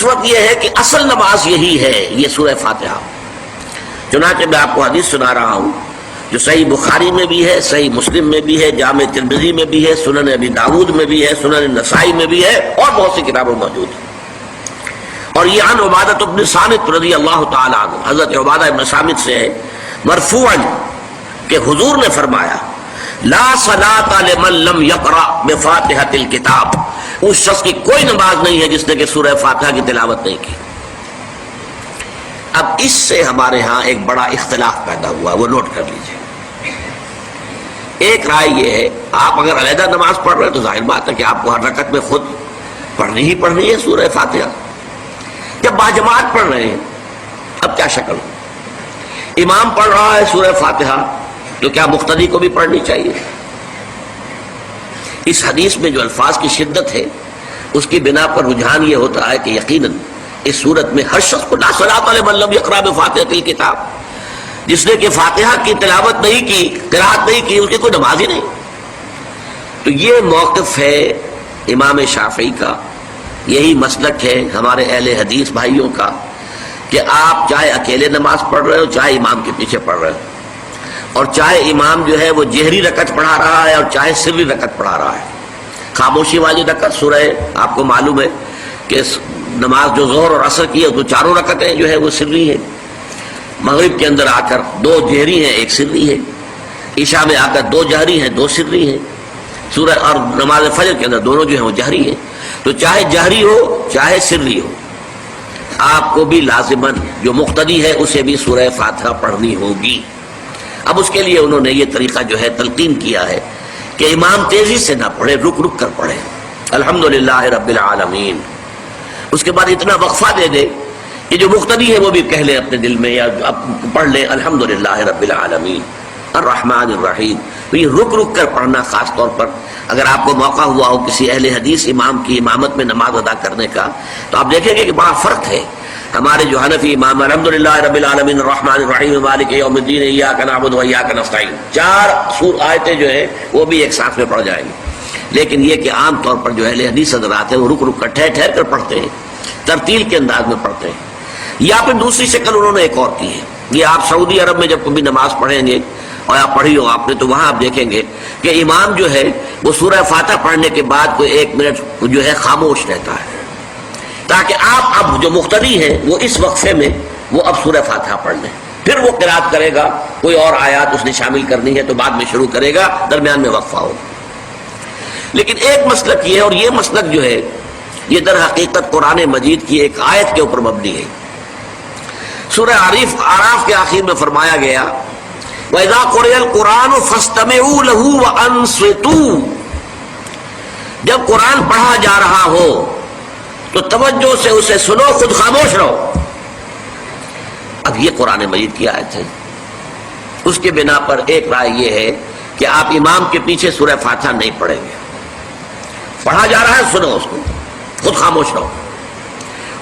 اس وقت یہ ہے کہ اصل نماز یہی ہے، یہ سورہ فاتحہ۔ چنانچہ میں آپ کو حدیث سنا رہا ہوں جو صحیح بخاری میں بھی ہے، صحیح مسلم میں بھی ہے، جامع ترمذی میں بھی ہے، سنن ابی داود میں بھی ہے، سنن نسائی میں بھی ہے، اور بہت سی کتابوں میں موجود ہے۔ اور یہ عن عبادہ بن صامت رضی اللہ تعالی عنہ، حضرت عبادہ بن صامت سے ہے مرفوعا کہ حضور نے فرمایا لا صلاۃ لمن لم یقرأ بفاتحۃ الکتاب، اس شخص کی کوئی نماز نہیں ہے جس نے کہ سورہ فاتحہ کی تلاوت نہیں کی۔ اب اس سے ہمارے ہاں ایک بڑا اختلاف پیدا ہوا، وہ نوٹ کر لیجئے۔ ایک رائے یہ ہے آپ اگر علیحدہ نماز پڑھ رہے ہیں تو ظاہر بات ہے کہ آپ کو ہر رکعت میں خود پڑھنی ہی پڑھنی ہے سورہ فاتحہ۔ جب باجماعت پڑھ رہے ہیں اب کیا شکل ہو؟ امام پڑھ رہا ہے سورہ فاتحہ تو کیا مقتدی کو بھی پڑھنی چاہیے؟ اس حدیث میں جو الفاظ کی شدت ہے اس کی بنا پر رجحان یہ ہوتا ہے کہ یقیناً اس صورت میں ہر شخص کو لا صلاۃ لمن لم یقرأ بفاتحۃ الکتاب، جس نے کہ فاتحہ کی تلاوت نہیں کی، قرأت نہیں کی، اس کی کوئی نماز ہی نہیں۔ تو یہ موقف ہے امام شافعی کا، یہی مسلک ہے ہمارے اہل حدیث بھائیوں کا کہ آپ چاہے اکیلے نماز پڑھ رہے ہو، چاہے امام کے پیچھے پڑھ رہے ہو، اور چاہے امام جو ہے وہ جہری رکعت پڑھا رہا ہے اور چاہے سری رکعت پڑھا رہا ہے۔ خاموشی والی رکعت سورہ آپ کو معلوم ہے کہ نماز جو ظہر اور عصر کی ہے تو چاروں رکعتیں جو ہے وہ سری ہیں، مغرب کے اندر آ کر دو جہری ہیں ایک سری ہے، عشاء میں آ کر دو جہری ہیں دو سری ہیں، سورہ اور نماز فجر کے اندر دونوں جو ہیں وہ جہری ہیں۔ تو چاہے جہری ہو چاہے سری ہو آپ کو بھی لازماً جو مقتدی ہے اسے بھی سورہ فاتحہ پڑھنی ہوگی۔ اب اس کے لیے انہوں نے یہ طریقہ جو ہے تلقین کیا ہے کہ امام تیزی سے نہ پڑھے، رک رک کر پڑھے الحمدللہ رب العالمین، اس کے بعد اتنا وقفہ دے دے کہ جو مقتدی ہے وہ بھی کہہ لے اپنے دل میں یا پڑھ لے الحمدللہ رب العالمین الرحمن الرحیم۔ تو یہ رک رک کر پڑھنا، خاص طور پر اگر آپ کو موقع ہوا ہو کسی اہل حدیث امام کی امامت میں نماز ادا کرنے کا تو آپ دیکھیں گے کہ بڑا فرق ہے۔ ہمارے جو حنفی امام الحمدللہ رب العالمین الرحمن الرحیم مالک یوم الدین ایاک نعبد و ایاک نستعین، 4 آیتیں جو ہیں وہ بھی ایک ساتھ میں پڑھ جائیں گے، لیکن یہ کہ عام طور پر جو اہل حدیث حضرات ہیں وہ رک رک کر ٹھہر ٹھہر کر پڑھتے ہیں، ترتیل کے انداز میں پڑھتے ہیں۔ یا پھر دوسری شکل انہوں نے ایک اور کی ہے، یہ آپ سعودی عرب میں جب کبھی نماز پڑھیں گے اور آپ پڑھی ہو آپ نے تو وہاں آپ دیکھیں گے کہ امام جو ہے وہ سورہ فاتحہ پڑھنے کے بعد کوئی 1 منٹ جو ہے خاموش رہتا ہے تاکہ آپ اب جو مقتدی ہیں وہ اس وقفے میں وہ اب سورہ فاتحہ پڑھ لیں، پھر وہ قرات کرے گا، کوئی اور آیات اس نے شامل کرنی ہے تو بعد میں شروع کرے گا، درمیان میں وقفہ ہوگا۔ لیکن ایک مسلک یہ ہے، اور یہ مسلک جو ہے یہ در حقیقت قرآن مجید کی ایک آیت کے اوپر مبنی ہے۔ سورہ اعراف کے آخر میں فرمایا گیا وَإِذَا قُرِئَ الْقُرْآنُ فَاسْتَمِعُوا لَهُ وَأَنصِتُوا، جب قرآن پڑھا جا رہا ہو تو توجہ سے اسے سنو، خود خاموش رہو۔ اب یہ قرآن مجید کی آیت ہے، اس کے بنا پر ایک رائے یہ ہے کہ آپ امام کے پیچھے سورہ فاتحہ نہیں پڑھیں گے، پڑھا جا رہا ہے سنو اس کو، خود خاموش رہو۔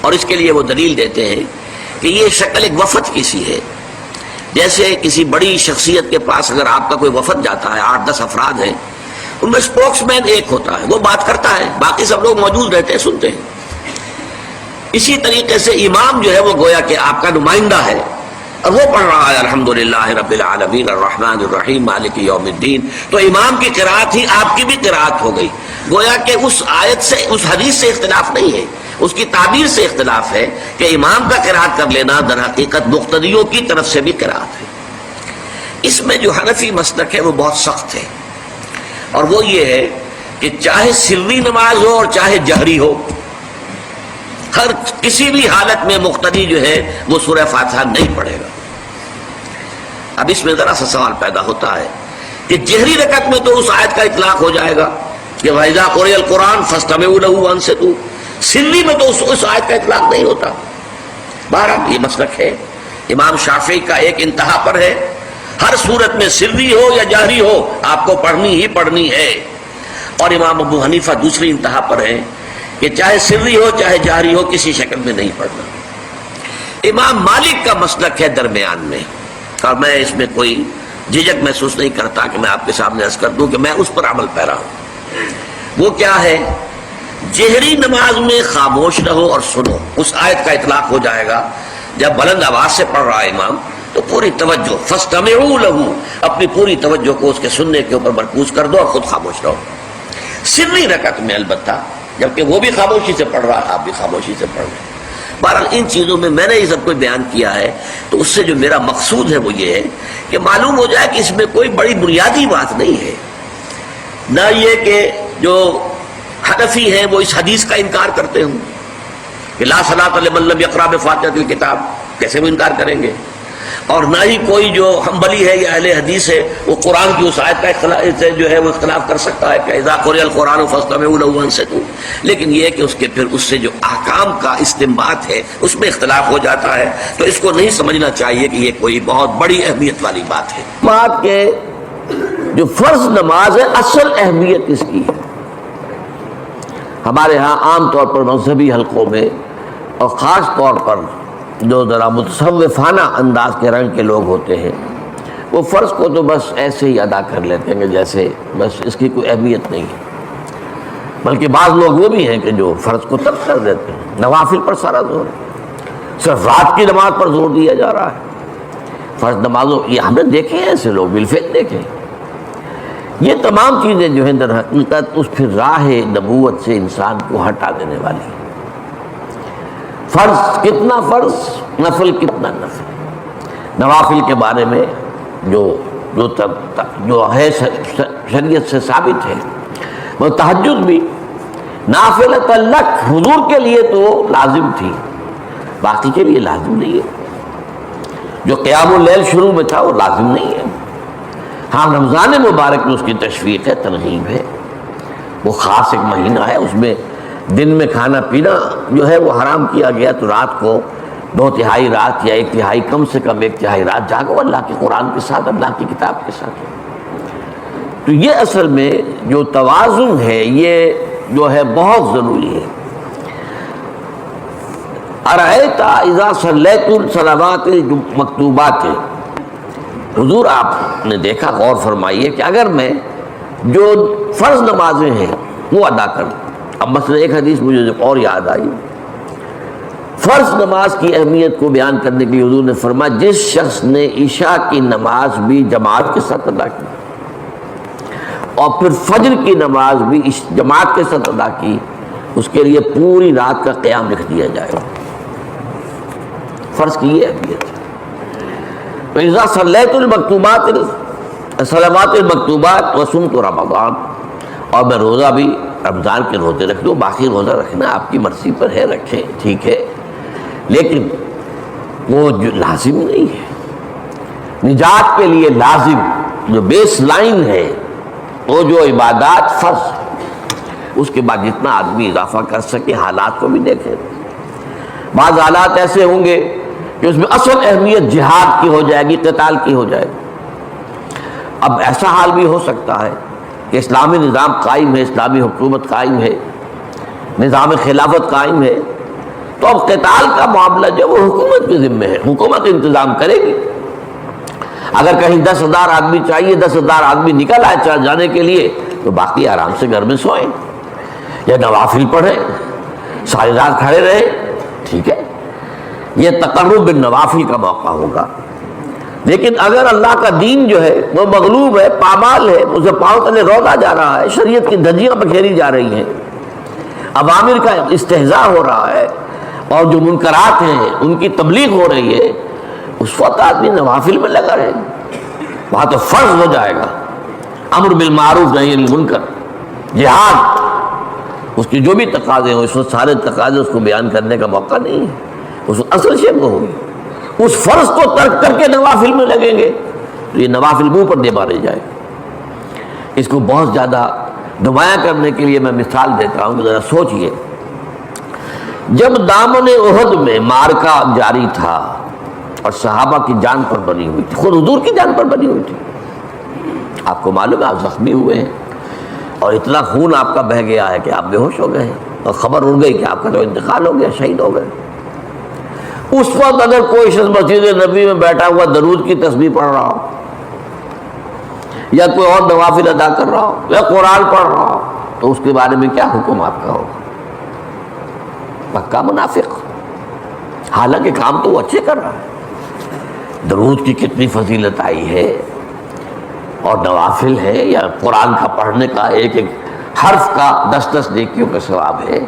اور اس کے لیے وہ دلیل دیتے ہیں کہ یہ شکل ایک وفد کی سی ہے، جیسے کسی بڑی شخصیت کے پاس اگر آپ کا کوئی وفد جاتا ہے، 8-10 افراد ہیں، ان میں اسپوکس مین ایک ہوتا ہے، وہ بات کرتا ہے، باقی سب لوگ موجود رہتے ہیں سنتے ہیں۔ اسی طریقے سے امام جو ہے وہ گویا کہ آپ کا نمائندہ ہے اور وہ پڑھ رہا ہے الحمدللہ رب العالمین الرحمن الرحیم مالک یوم الدین، تو امام کی قرات ہی آپ کی بھی قرات ہو گئی، گویا کہ اس آیت سے اس حدیث سے اختلاف نہیں ہے، اس کی تعبیر سے اختلاف ہے کہ امام کا قرات کر لینا در حقیقت مقتدیوں کی طرف سے بھی قرات ہے۔ اس میں جو حنفی مسلک ہے وہ بہت سخت ہے، اور وہ یہ ہے کہ چاہے سری نماز ہو اور چاہے جہری ہو، ہر کسی بھی حالت میں مقتدی جو ہے وہ سورہ فاتحہ نہیں پڑھے گا۔ اب اس میں ذرا سا سوال پیدا ہوتا ہے کہ جہری رکعت میں تو اس آیت کا اطلاق ہو جائے گا کہ وَإِذَا قُرِئَ الْقُرْآنُ فَاسْتَمِعُوا لَهُ وَأَنصِتُوا، سری میں تو اس آیت کا اطلاق نہیں ہوتا۔ بہرحال یہ مسلک ہے امام شافعی کا، ایک انتہا پر ہے، ہر صورت میں سری ہو یا جہری ہو آپ کو پڑھنی ہی پڑھنی ہے، اور امام ابو حنیفہ دوسری انتہا پر ہے کہ چاہے سری ہو چاہے جہری ہو کسی شکل میں نہیں پڑھنا۔ امام مالک کا مسلک ہے درمیان میں، اور میں اس میں کوئی جھجک محسوس نہیں کرتا کہ میں آپ کے سامنے عرض کر دوں کہ میں اس پر عمل پیرا ہوں۔ وہ کیا ہے جہری نماز میں خاموش رہو اور سنو. اس آیت کا اطلاق ہو جائے گا جب بلند آواز سے پڑھ رہا ہے امام تو پوری توجہ فاستمعوا له، اپنی پوری توجہ کو اس کے سننے کے اوپر مرکوز کر دو اور خود خاموش رہو. سری رکعت میں البتہ جبکہ وہ بھی خاموشی سے پڑھ رہا ہے، آپ بھی خاموشی سے پڑھ رہے ہیں. بہرحال ان چیزوں میں نے یہ سب کچھ بیان کیا ہے تو اس سے جو میرا مقصود ہے وہ یہ ہے کہ معلوم ہو جائے کہ اس میں کوئی بڑی بنیادی بات نہیں ہے. نہ یہ کہ جو حنفی ہیں وہ اس حدیث کا انکار کرتے ہوں کہ لا صلاۃ لمن لم یقرأ بفاتحۃ الکتاب، کیسے وہ انکار کریں گے؟ اور نہ ہی کوئی جو حنبلی ہے یا اہل حدیث ہے وہ قرآن کی اس آیت کا اختلاف جو ہے وہ اختلاف کر سکتا ہے کہ اذا قرئ القرآن فاستمعوا له وانصتوا. لیکن یہ ہے کہ اس کے پھر اس سے جو احکام کا استنباط ہے اس میں اختلاف ہو جاتا ہے، تو اس کو نہیں سمجھنا چاہیے کہ یہ کوئی بہت بڑی اہمیت والی بات ہے. بات کہ جو فرض نماز ہے اصل اہمیت اس کی ہے. ہمارے ہاں عام طور پر مذہبی حلقوں میں اور خاص طور پر جو ذرا متصوفانہ انداز کے رنگ کے لوگ ہوتے ہیں وہ فرض کو تو بس ایسے ہی ادا کر لیتے ہیں کہ جیسے بس اس کی کوئی اہمیت نہیں ہے. بلکہ بعض لوگ وہ بھی ہیں کہ جو فرض کو ترک کر دیتے ہیں. نوافل پر سارا زور ہے، صرف رات کی نماز پر زور دیا جا رہا ہے. فرض نمازوں یہ ہم نے دیکھے ہیں، ایسے لوگ بالفعل دیکھے. یہ تمام چیزیں جو ہیں در حقیقت اس پھر راہ نبوت سے انسان کو ہٹا دینے والی ہیں. فرض کتنا فرض، نفل کتنا نفل. نوافل کے بارے میں جو ہے شریعت سے ثابت ہے، وہ تہجد بھی نافلۃ لک، حضور کے لیے تو لازم تھی، باقی کے لیے لازم نہیں ہے. جو قیام اللیل شروع میں تھا وہ لازم نہیں ہے. ہاں رمضان مبارک میں اس کی تشویق ہے، ترغیب ہے، وہ خاص ایک مہینہ ہے، اس میں دن میں کھانا پینا جو ہے وہ حرام کیا گیا، تو رات کو 2/3 رات یا 1/3 کم سے کم 1/3 رات جاگو اللہ کے قرآن کے ساتھ، اللہ کی کتاب کے ساتھ. تو یہ اصل میں جو توازن ہے یہ جو ہے بہت ضروری ہے. ارأیت اذا صلیت الصلوات المکتوبات، حضور آپ نے دیکھا، غور فرمائیے کہ اگر میں جو فرض نمازیں ہیں وہ ادا کروں. اب مثلا ایک حدیث مجھے اور یاد آئی، فرض نماز کی اہمیت کو بیان کرنے کے لیے حضور نے فرمایا جس شخص نے عشاء کی نماز بھی جماعت کے ساتھ ادا کی اور پھر فجر کی نماز بھی جماعت کے ساتھ ادا کی، اس کے لیے پوری رات کا قیام لکھ دیا جائے گا. فرض کی یہ اہمیت ہے. فَإِذَا صَلَّيْتُ الْمَكْتُوبَاتِ صلوات المکتوبات وصمت رمضان، اور میں روزہ بھی رمضان کے روزے رکھ دوں. باقی روزہ رکھنا آپ کی مرضی پر ہے، رکھیں، ٹھیک ہے، لیکن وہ جو لازم نہیں ہے. نجات کے لیے لازم جو بیس لائن ہے وہ جو عبادات فرض، اس کے بعد جتنا آدمی اضافہ کر سکے. حالات کو بھی دیکھیں، بعض حالات ایسے ہوں گے کہ اس میں اصل اہمیت جہاد کی ہو جائے گی، قتال کی ہو جائے گی. اب ایسا حال بھی ہو سکتا ہے کہ اسلامی نظام قائم ہے، اسلامی حکومت قائم ہے، نظام خلافت قائم ہے، تو اب قتال کا معاملہ جو وہ حکومت کے ذمہ ہے، حکومت انتظام کرے گی. اگر کہیں 10,000 آدمی چاہیے، 10,000 آدمی نکل آئے چل جانے کے لیے، تو باقی آرام سے گھر میں سوئیں یا نوافل پڑھیں، ساری رات کھڑے رہیں، ٹھیک ہے. یہ تقرب بالنوافل کا موقع ہوگا. لیکن اگر اللہ کا دین جو ہے وہ مغلوب ہے، پامال ہے، اسے پاؤں تلے رودا جا رہا ہے، شریعت کی دھجیاں بکھیری جا رہی ہیں، عوامر کا استہزاء ہو رہا ہے، اور جو منکرات ہیں ان کی تبلیغ ہو رہی ہے، اس وقت آدمی نوافل میں لگا رہے، وہاں تو فرض ہو جائے گا امر بالمعروف نہی عن المنکر، جہاد، اس کی جو بھی تقاضے ہوں، اس وقت سارے تقاضے اس کو بیان کرنے کا موقع نہیں ہے. اس اصل شے وہ ہوگی، اس فرض کو ترک کر کے نوافل میں لگیں گے تو یہ نوافل منہ پر دے مارے جائے. اس کو بہت زیادہ نمایاں کرنے کے لیے میں مثال دیتا ہوں کہ ذرا سوچئے، جب دامن احد میں معرکہ جاری تھا اور صحابہ کی جان پر بنی ہوئی تھی، خود حضور کی جان پر بنی ہوئی تھی، آپ کو معلوم ہے آپ زخمی ہوئے ہیں اور اتنا خون آپ کا بہہ گیا ہے کہ آپ بے ہوش ہو گئے ہیں اور خبر اڑ گئی کہ آپ کا تو انتقال ہو گیا، شہید ہو گئے. اس وقت اگر کوئی شخص مسجد نبی میں بیٹھا ہوا درود کی تسبیح پڑھ رہا ہو یا کوئی اور نوافل ادا کر رہا ہو یا قرآن پڑھ رہا ہو تو اس کے بارے میں کیا حکم آپ کا ہوگا؟ پکا منافق، حالانکہ کام تو وہ اچھے کر رہا ہے. درود کی کتنی فضیلت آئی ہے، اور نوافل ہے، یا قرآن کا پڑھنے کا ایک ایک حرف کا 10 نیکیوں کا ثواب ہے.